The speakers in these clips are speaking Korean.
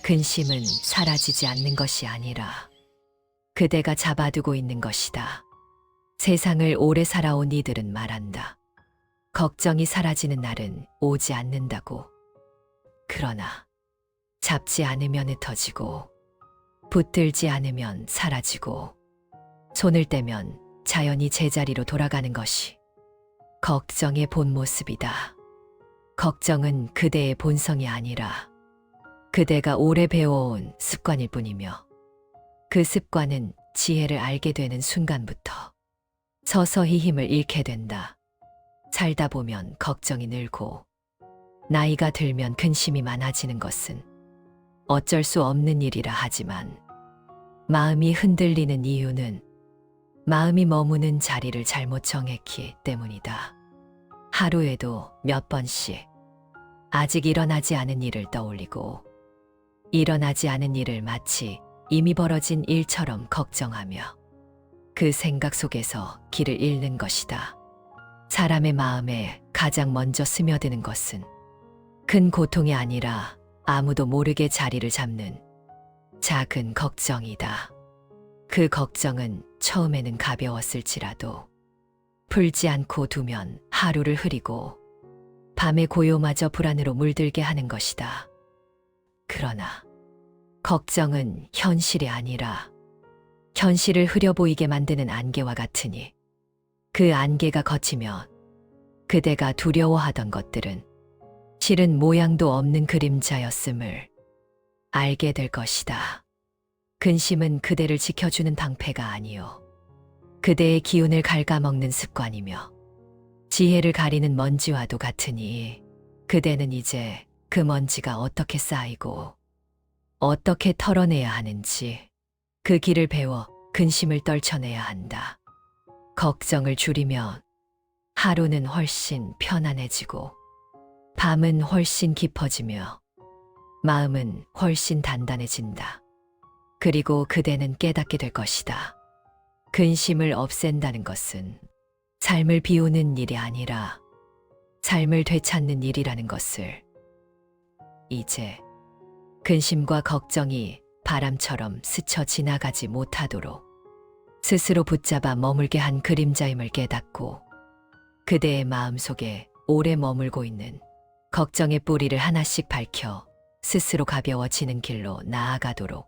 근심은 사라지지 않는 것이 아니라 그대가 잡아두고 있는 것이다. 세상을 오래 살아온 이들은 말한다. 걱정이 사라지는 날은 오지 않는다고. 그러나 잡지 않으면 흩어지고 붙들지 않으면 사라지고 손을 떼면 자연히 제자리로 돌아가는 것이 걱정의 본 모습이다. 걱정은 그대의 본성이 아니라 그대가 오래 배워온 습관일 뿐이며 그 습관은 지혜를 알게 되는 순간부터 서서히 힘을 잃게 된다. 살다 보면 걱정이 늘고 나이가 들면 근심이 많아지는 것은 어쩔 수 없는 일이라 하지만 마음이 흔들리는 이유는 마음이 머무는 자리를 잘못 정했기 때문이다. 하루에도 몇 번씩 아직 일어나지 않은 일을 떠올리고 일어나지 않은 일을 마치 이미 벌어진 일처럼 걱정하며 그 생각 속에서 길을 잃는 것이다. 사람의 마음에 가장 먼저 스며드는 것은 큰 고통이 아니라 아무도 모르게 자리를 잡는 작은 걱정이다. 그 걱정은 처음에는 가벼웠을지라도 풀지 않고 두면 하루를 흐리고 밤의 고요마저 불안으로 물들게 하는 것이다. 그러나 걱정은 현실이 아니라 현실을 흐려 보이게 만드는 안개와 같으니 그 안개가 걷히면 그대가 두려워하던 것들은 실은 모양도 없는 그림자였음을 알게 될 것이다. 근심은 그대를 지켜주는 방패가 아니요 그대의 기운을 갉아먹는 습관이며 지혜를 가리는 먼지와도 같으니 그대는 이제 그 먼지가 어떻게 쌓이고 어떻게 털어내야 하는지 그 길을 배워 근심을 떨쳐내야 한다. 걱정을 줄이면 하루는 훨씬 편안해지고 밤은 훨씬 깊어지며 마음은 훨씬 단단해진다. 그리고 그대는 깨닫게 될 것이다. 근심을 없앤다는 것은 삶을 비우는 일이 아니라 삶을 되찾는 일이라는 것을. 이제 근심과 걱정이 바람처럼 스쳐 지나가지 못하도록 스스로 붙잡아 머물게 한 그림자임을 깨닫고 그대의 마음속에 오래 머물고 있는 걱정의 뿌리를 하나씩 밝혀 스스로 가벼워지는 길로 나아가도록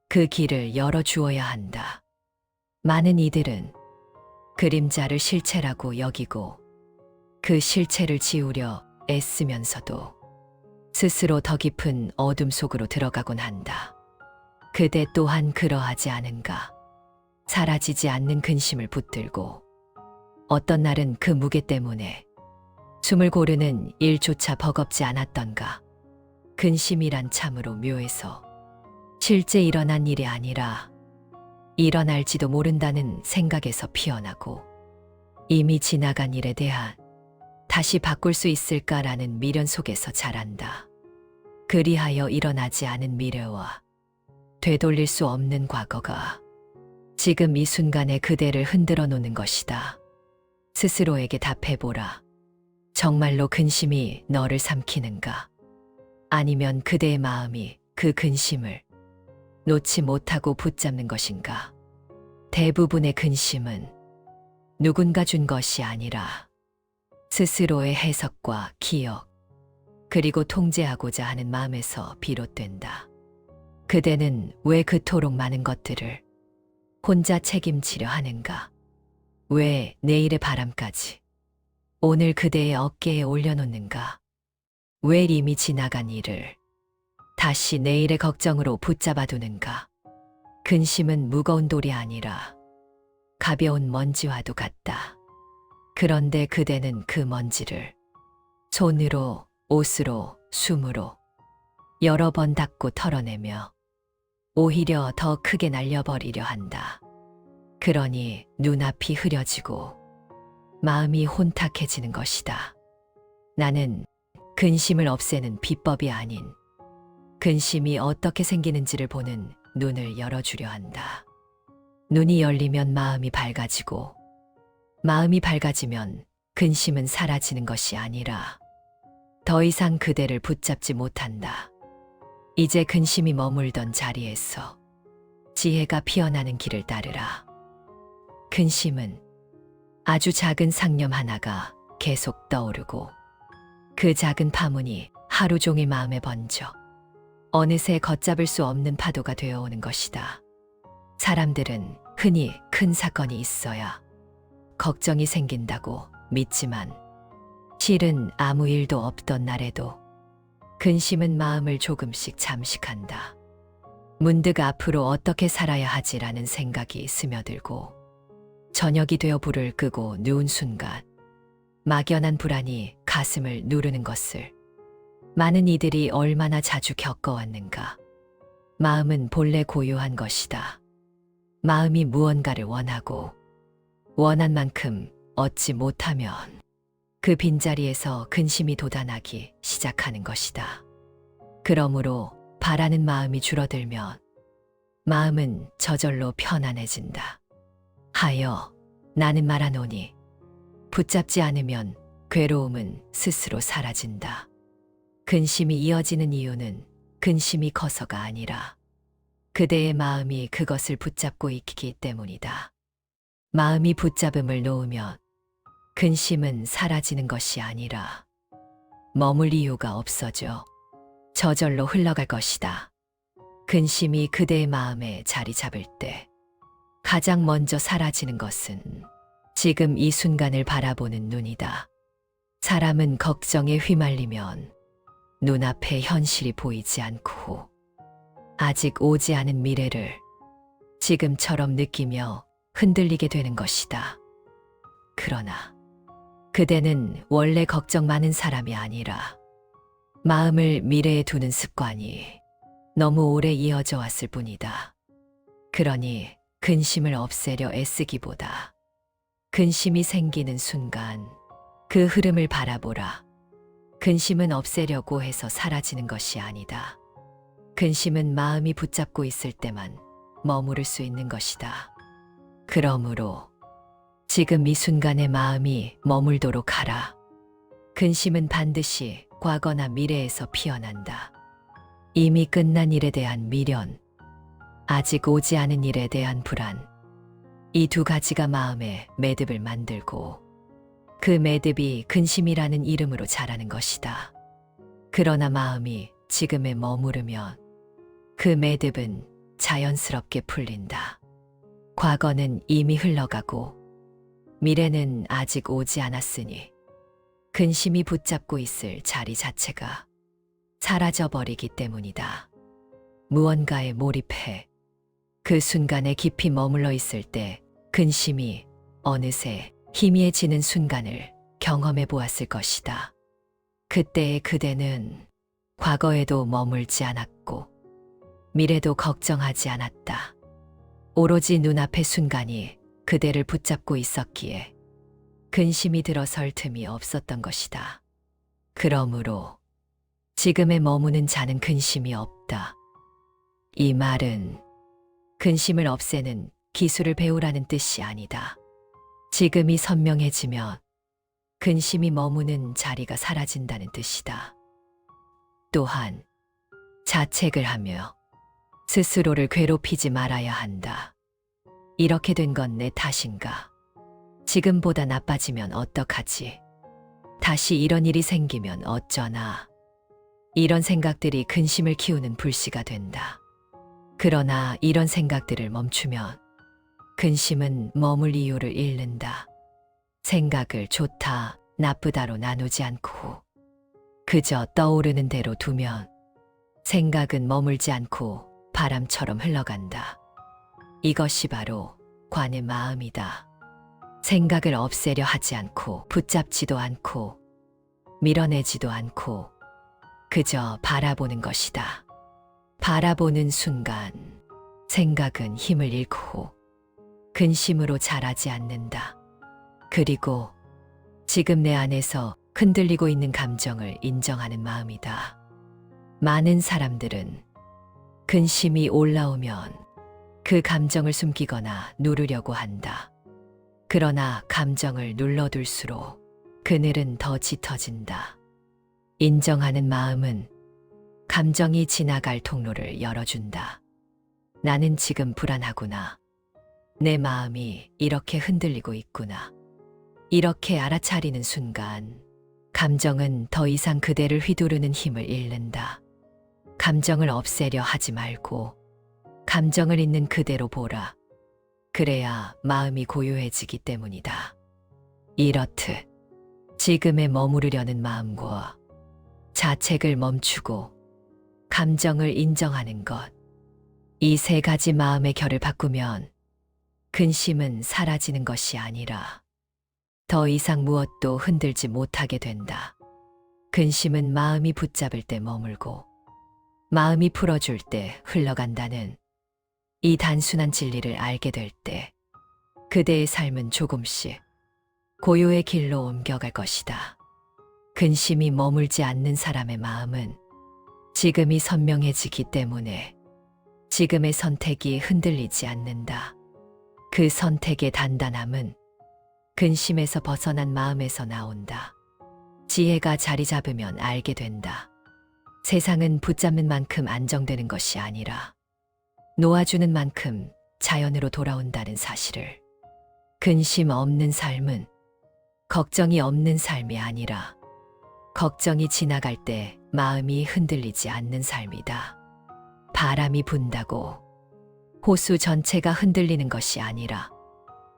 그 길을 열어주어야 한다. 많은 이들은 그림자를 실체라고 여기고 그 실체를 지우려 애쓰면서도 스스로 더 깊은 어둠 속으로 들어가곤 한다. 그대 또한 그러하지 않은가? 사라지지 않는 근심을 붙들고 어떤 날은 그 무게 때문에 숨을 고르는 일조차 버겁지 않았던가? 근심이란 참으로 묘해서 실제 일어난 일이 아니라 일어날지도 모른다는 생각에서 피어나고 이미 지나간 일에 대한 다시 바꿀 수 있을까라는 미련 속에서 자란다. 그리하여 일어나지 않은 미래와 되돌릴 수 없는 과거가 지금 이 순간에 그대를 흔들어 놓는 것이다. 스스로에게 답해보라. 정말로 근심이 너를 삼키는가? 아니면 그대의 마음이 그 근심을 놓지 못하고 붙잡는 것인가? 대부분의 근심은 누군가 준 것이 아니라 스스로의 해석과 기억, 그리고 통제하고자 하는 마음에서 비롯된다. 그대는 왜 그토록 많은 것들을 혼자 책임지려 하는가? 왜 내일의 바람까지 오늘 그대의 어깨에 올려놓는가? 왜 이미 지나간 일을 다시 내일의 걱정으로 붙잡아 두는가? 근심은 무거운 돌이 아니라 가벼운 먼지와도 같다. 그런데 그대는 그 먼지를 손으로, 옷으로, 숨으로 여러 번 닦고 털어내며 오히려 더 크게 날려버리려 한다. 그러니 눈앞이 흐려지고 마음이 혼탁해지는 것이다. 나는 근심을 없애는 비법이 아닌 근심이 어떻게 생기는지를 보는 눈을 열어주려 한다. 눈이 열리면 마음이 밝아지고 마음이 밝아지면 근심은 사라지는 것이 아니라 더 이상 그대를 붙잡지 못한다. 이제 근심이 머물던 자리에서 지혜가 피어나는 길을 따르라. 근심은 아주 작은 상념 하나가 계속 떠오르고 그 작은 파문이 하루 종일 마음에 번져 어느새 걷잡을 수 없는 파도가 되어오는 것이다. 사람들은 흔히 큰 사건이 있어야 걱정이 생긴다고 믿지만 실은 아무 일도 없던 날에도 근심은 마음을 조금씩 잠식한다. 문득 앞으로 어떻게 살아야 하지라는 생각이 스며들고 저녁이 되어 불을 끄고 누운 순간 막연한 불안이 가슴을 누르는 것을 많은 이들이 얼마나 자주 겪어왔는가. 마음은 본래 고요한 것이다. 마음이 무언가를 원하고 원한 만큼 얻지 못하면 그 빈자리에서 근심이 돋아나기 시작하는 것이다. 그러므로 바라는 마음이 줄어들면 마음은 저절로 편안해진다. 하여 나는 말하노니 붙잡지 않으면 괴로움은 스스로 사라진다. 근심이 이어지는 이유는 근심이 커서가 아니라 그대의 마음이 그것을 붙잡고 있기 때문이다. 마음이 붙잡음을 놓으면 근심은 사라지는 것이 아니라 머물 이유가 없어져 저절로 흘러갈 것이다. 근심이 그대의 마음에 자리 잡을 때 가장 먼저 사라지는 것은 지금 이 순간을 바라보는 눈이다. 사람은 걱정에 휘말리면 눈앞에 현실이 보이지 않고 아직 오지 않은 미래를 지금처럼 느끼며 흔들리게 되는 것이다. 그러나 그대는 원래 걱정 많은 사람이 아니라 마음을 미래에 두는 습관이 너무 오래 이어져 왔을 뿐이다. 그러니 근심을 없애려 애쓰기보다 근심이 생기는 순간 그 흐름을 바라보라. 근심은 없애려고 해서 사라지는 것이 아니다. 근심은 마음이 붙잡고 있을 때만 머무를 수 있는 것이다. 그러므로 지금 이 순간의 마음이 머물도록 하라. 근심은 반드시 과거나 미래에서 피어난다. 이미 끝난 일에 대한 미련, 아직 오지 않은 일에 대한 불안, 이 두 가지가 마음에 매듭을 만들고 그 매듭이 근심이라는 이름으로 자라는 것이다. 그러나 마음이 지금에 머무르면 그 매듭은 자연스럽게 풀린다. 과거는 이미 흘러가고 미래는 아직 오지 않았으니 근심이 붙잡고 있을 자리 자체가 사라져버리기 때문이다. 무언가에 몰입해 그 순간에 깊이 머물러 있을 때 근심이 어느새 희미해지는 순간을 경험해 보았을 것이다. 그때의 그대는 과거에도 머물지 않았고 미래도 걱정하지 않았다. 오로지 눈앞의 순간이 그대를 붙잡고 있었기에 근심이 들어설 틈이 없었던 것이다. 그러므로 지금에 머무는 자는 근심이 없다. 이 말은 근심을 없애는 기술을 배우라는 뜻이 아니다. 지금이 선명해지면 근심이 머무는 자리가 사라진다는 뜻이다. 또한 자책을 하며 스스로를 괴롭히지 말아야 한다. 이렇게 된 건 내 탓인가? 지금보다 나빠지면 어떡하지? 다시 이런 일이 생기면 어쩌나? 이런 생각들이 근심을 키우는 불씨가 된다. 그러나 이런 생각들을 멈추면 근심은 머물 이유를 잃는다. 생각을 좋다, 나쁘다로 나누지 않고 그저 떠오르는 대로 두면 생각은 머물지 않고 바람처럼 흘러간다. 이것이 바로 관의 마음이다. 생각을 없애려 하지 않고 붙잡지도 않고 밀어내지도 않고 그저 바라보는 것이다. 바라보는 순간 생각은 힘을 잃고 근심으로 자라지 않는다. 그리고 지금 내 안에서 흔들리고 있는 감정을 인정하는 마음이다. 많은 사람들은 근심이 올라오면 그 감정을 숨기거나 누르려고 한다. 그러나 감정을 눌러둘수록 그늘은 더 짙어진다. 인정하는 마음은 감정이 지나갈 통로를 열어준다. 나는 지금 불안하구나. 내 마음이 이렇게 흔들리고 있구나. 이렇게 알아차리는 순간 감정은 더 이상 그대를 휘두르는 힘을 잃는다. 감정을 없애려 하지 말고 감정을 있는 그대로 보라. 그래야 마음이 고요해지기 때문이다. 이렇듯 지금에 머무르려는 마음과 자책을 멈추고 감정을 인정하는 것. 이 세 가지 마음의 결을 바꾸면 근심은 사라지는 것이 아니라 더 이상 무엇도 흔들지 못하게 된다. 근심은 마음이 붙잡을 때 머물고 마음이 풀어줄 때 흘러간다는 이 단순한 진리를 알게 될 때 그대의 삶은 조금씩 고요의 길로 옮겨갈 것이다. 근심이 머물지 않는 사람의 마음은 지금이 선명해지기 때문에 지금의 선택이 흔들리지 않는다. 그 선택의 단단함은 근심에서 벗어난 마음에서 나온다. 지혜가 자리 잡으면 알게 된다. 세상은 붙잡는 만큼 안정되는 것이 아니라 놓아주는 만큼 자연으로 돌아온다는 사실을. 근심 없는 삶은 걱정이 없는 삶이 아니라 걱정이 지나갈 때 마음이 흔들리지 않는 삶이다. 바람이 분다고 호수 전체가 흔들리는 것이 아니라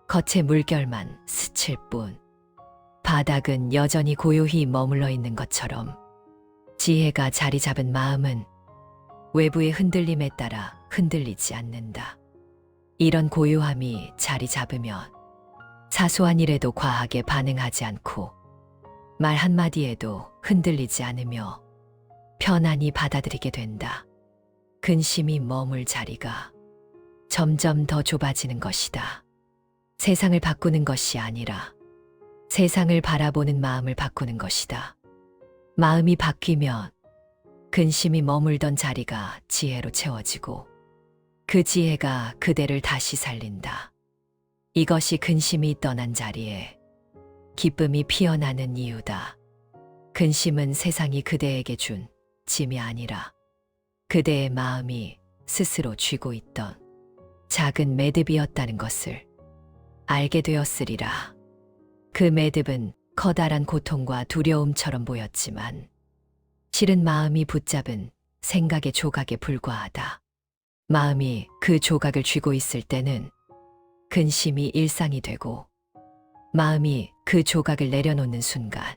겉의 물결만 스칠 뿐. 바닥은 여전히 고요히 머물러 있는 것처럼 지혜가 자리 잡은 마음은 외부의 흔들림에 따라 흔들리지 않는다. 이런 고요함이 자리 잡으면 사소한 일에도 과하게 반응하지 않고 말 한마디에도 흔들리지 않으며 편안히 받아들이게 된다. 근심이 머물 자리가 점점 더 좁아지는 것이다. 세상을 바꾸는 것이 아니라 세상을 바라보는 마음을 바꾸는 것이다. 마음이 바뀌면 근심이 머물던 자리가 지혜로 채워지고 그 지혜가 그대를 다시 살린다. 이것이 근심이 떠난 자리에 기쁨이 피어나는 이유다. 근심은 세상이 그대에게 준 짐이 아니라 그대의 마음이 스스로 쥐고 있던 작은 매듭이었다는 것을 알게 되었으리라. 그 매듭은 커다란 고통과 두려움처럼 보였지만 실은 마음이 붙잡은 생각의 조각에 불과하다. 마음이 그 조각을 쥐고 있을 때는 근심이 일상이 되고 마음이 그 조각을 내려놓는 순간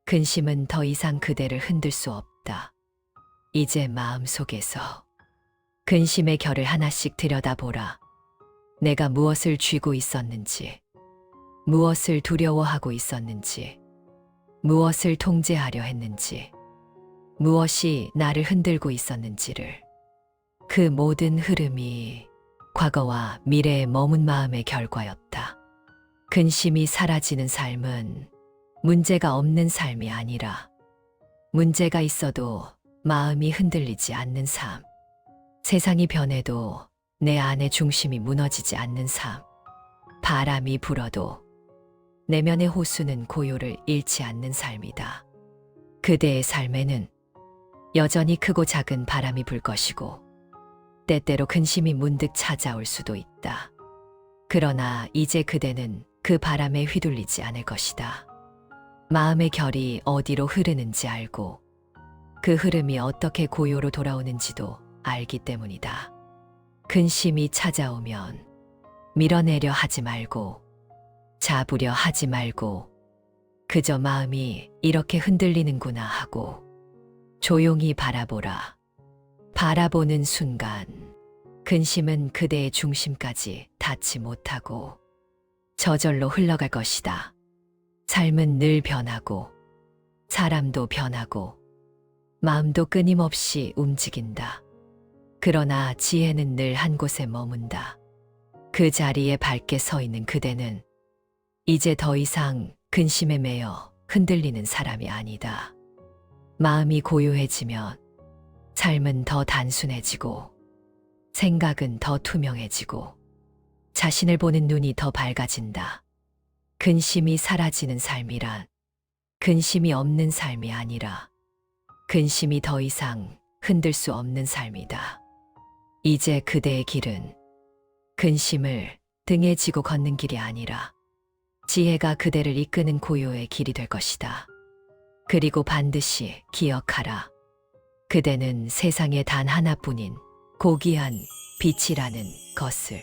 근심은 더 이상 그대를 흔들 수 없다. 이제 마음속에서 근심의 결을 하나씩 들여다보라. 내가 무엇을 쥐고 있었는지, 무엇을 두려워하고 있었는지, 무엇을 통제하려 했는지, 무엇이 나를 흔들고 있었는지를. 그 모든 흐름이 과거와 미래에 머문 마음의 결과였다. 근심이 사라지는 삶은 문제가 없는 삶이 아니라 문제가 있어도 마음이 흔들리지 않는 삶. 세상이 변해도 내 안의 중심이 무너지지 않는 삶. 바람이 불어도 내면의 호수는 고요를 잃지 않는 삶이다. 그대의 삶에는 여전히 크고 작은 바람이 불 것이고 때때로 근심이 문득 찾아올 수도 있다. 그러나 이제 그대는 그 바람에 휘둘리지 않을 것이다. 마음의 결이 어디로 흐르는지 알고 그 흐름이 어떻게 고요로 돌아오는지도 알기 때문이다. 근심이 찾아오면 밀어내려 하지 말고 잡으려 하지 말고 그저 마음이 이렇게 흔들리는구나 하고 조용히 바라보라. 바라보는 순간 근심은 그대의 중심까지 닿지 못하고 저절로 흘러갈 것이다. 삶은 늘 변하고 사람도 변하고 마음도 끊임없이 움직인다. 그러나 지혜는 늘 한 곳에 머문다. 그 자리에 밝게 서 있는 그대는 이제 더 이상 근심에 매여 흔들리는 사람이 아니다. 마음이 고요해지면 삶은 더 단순해지고 생각은 더 투명해지고 자신을 보는 눈이 더 밝아진다. 근심이 사라지는 삶이란 근심이 없는 삶이 아니라 근심이 더 이상 흔들 수 없는 삶이다. 이제 그대의 길은 근심을 등에 지고 걷는 길이 아니라 지혜가 그대를 이끄는 고요의 길이 될 것이다. 그리고 반드시 기억하라. 그대는 세상에 단 하나뿐인 고귀한 빛이라는 것을.